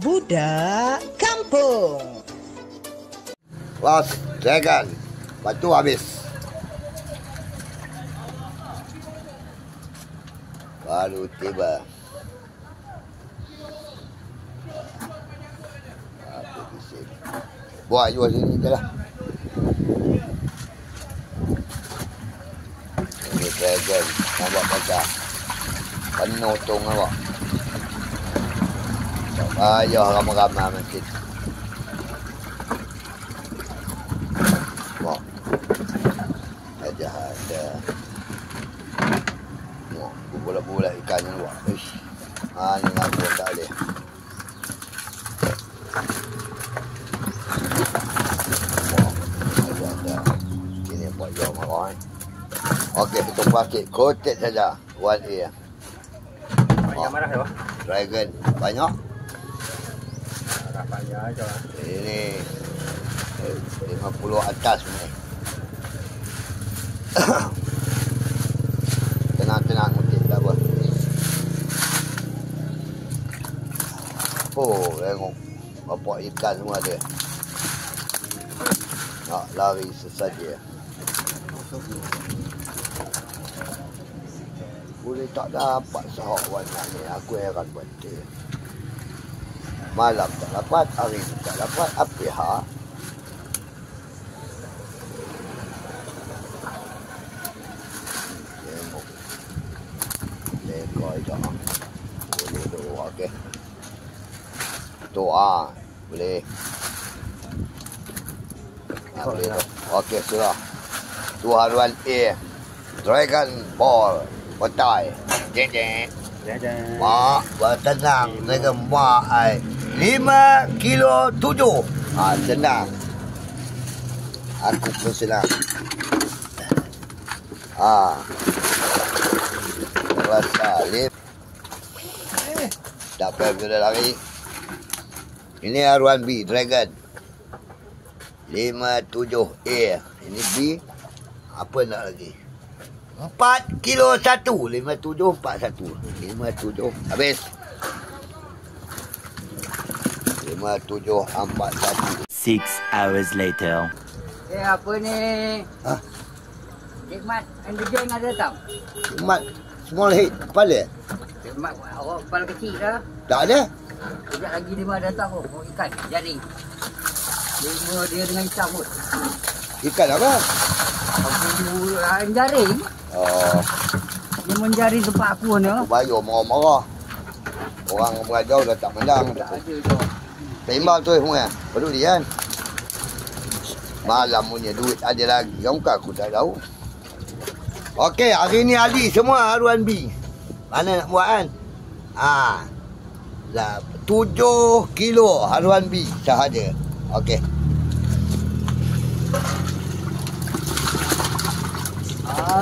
Budak Kampung. Pas dragon. Lepas tu habis. Baru tiba. Buat jual sini je lah. Ini dragon. Nampak macam penuh tong nampak. Tak payah ramai-ramai makin. Nampak. Ada. Nampak. Bulat-bulat ikan ni nampak. Ish. Ni ngabur tak boleh. Okey, betul pakit. Kotek saja. 1A. Banyak marah ya, Pak? Dragon. Banyak. Marah banyak aja. Ini 50 atas ni. Tenang-tenang kotek tak apa. Oh, tengok. Bapak ikan semua ada. Nak lari sesaja. Boleh tak dapat sahak warna ni. Aku heran buat dia. Malam tak dapat, hari ni tak dapat. Apa hak? Tengok. Lekor je. Boleh tu. Okey. Tu boleh. Boleh tu. Okey, sudah. Tu haruan A. Dragon Ball. Betul. Jeng. Mak, bertenang dengan mak ai. 5 kilo 7. Senang. Aku pun senang. Rasa lip. Tak payah bila lari. Ini haruan B, Dragon. 57A. Ini B. Apa nak lagi? 4 kilo 1. 57 41. 57. Habis. 57 41. 6 hours later. Apa ni? Hikmat and the gang ada datang? Hikmat small head kepala? Hikmat awak kepala kecil dah. Tak ada. Sekejap lagi dia datang tu. Oh, ikan jaring. Dia dengan hitam pun. Ikan apa? Jaring. Dia menjaring tempat aku ni. Aku bayar marah-marah. Orang berajau dah tak menang. Tak ada tu. Seimbang tu semua. Perlu dia kan. Malam punya duit ada lagi. Yang bukan aku tak tahu. Okey, hari ni Ali semua haruan B. Mana nak buat kan? 7 kilo haruan B sahaja. Okey.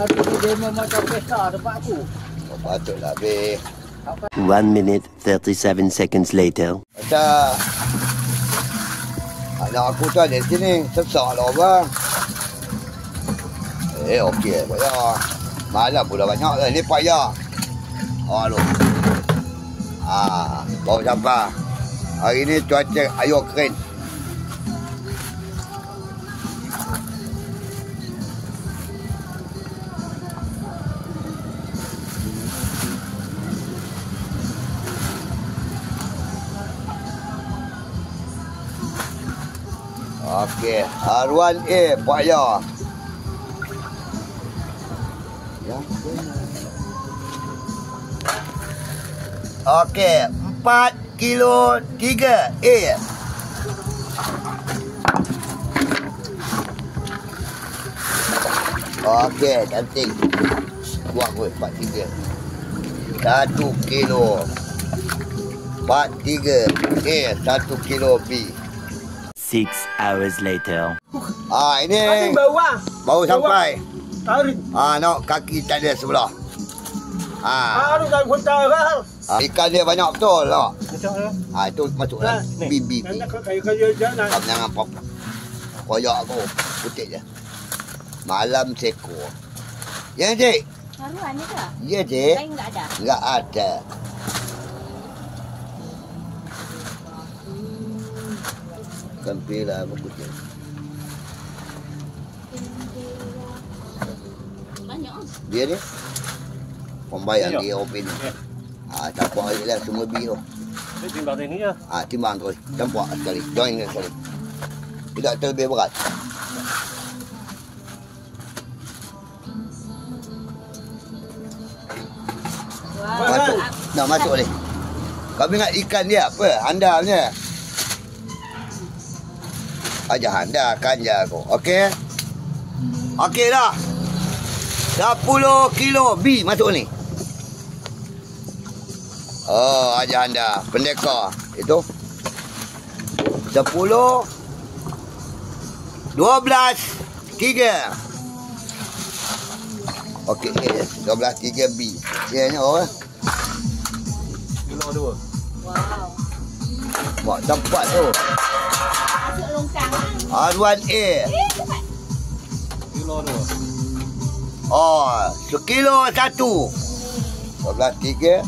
Tu dia macam pesta tempat aku. Patutlah be. 1 minute 37 seconds later. Macam anak aku tu ada sini. Sesak lah orang. Okey. Payah. Malam pula banyak lah. Ni payah. Aduh. Baru sampai. Hari ni cuaca ayo keren. Okey, haruan A payah. Okey, 4 kilo 3 A. Okey, cantik. Buang kot 4 3. 1 kilo 4 3 A, 1 kilo B. 6 hours later. Ini baru sampai. Tarik. Nak kaki tak ada sebelah. Aduh, dah kuntar kan. Ikan dia banyak betul tak? Betul lah. Itu masuklah. B. Kayu jangan. Jangan pop. Koyak aku. Putih je. Malam sekor. Ya, Cik? Haruan ni ke? Ya, Cik. Lain tak ada? Enggak ada. Bukan pera apa kucing. Banyak. Dia ni. Pembayang Banyak. dia opin. Ya. Campak lagi lah semua bi tu. Dia timbang sini je. Timbang terus. Campak sekali. Join sekali. Tidak terlebih berat. Masuk. Nak masuk ni. Kau ingat ikan dia apa? Handalnya. Aja handal kan jago. Okey. Okey dah. 10 kilo B masuk ni. Oh, aja anda pendekar. Itu 10 12 3. Okey, 12 3 B. Dia ni apa? Kilo 2. Wow. Mak tempat tu. Masuk longkang. R1A. Cepat. Kilo 2. Oh, sekilo 1. 12 3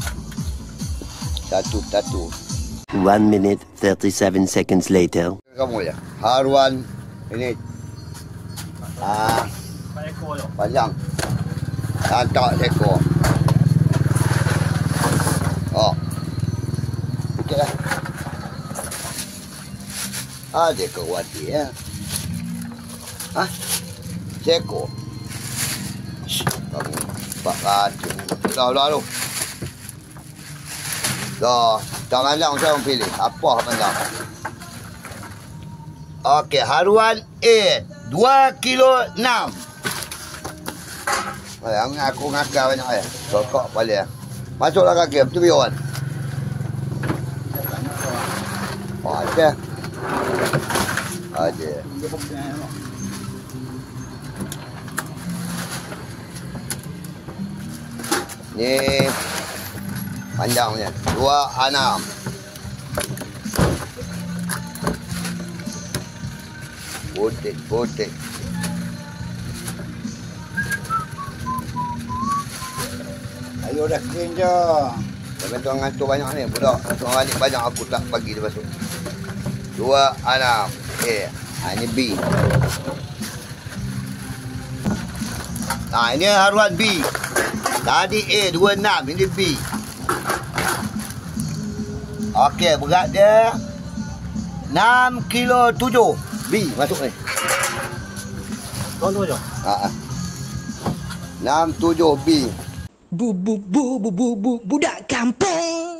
1 1. 1 minute 37 seconds later. Kamu ya. Haruan ini Pak ekor je. panjang. Tak ekor. Oh. Okeylah. Ada kewati ya. Seko. Kamu Pak Racun. Dah lu. Dah, tak pandang saya orang pilih. Apa pandang? Okey, haruan A 2 kilo 6. Aku ngakal banyak ya. Sokok balik. Masuklah kaki, betul biar. Oh, ada. Ada. Ni panjangnya 26. Putih. Ayo dah kering je. Sampai tuan ngantuk banyak ni. Budak tuan balik banyak aku tak bagi dia masuk. 26. Ini B. Ini haruan B. Tadi A 26, ini B. Okey, berat dia 6 kilo 7. B masuk ni. Tuan tu je. 6 7 B. Budak kampung.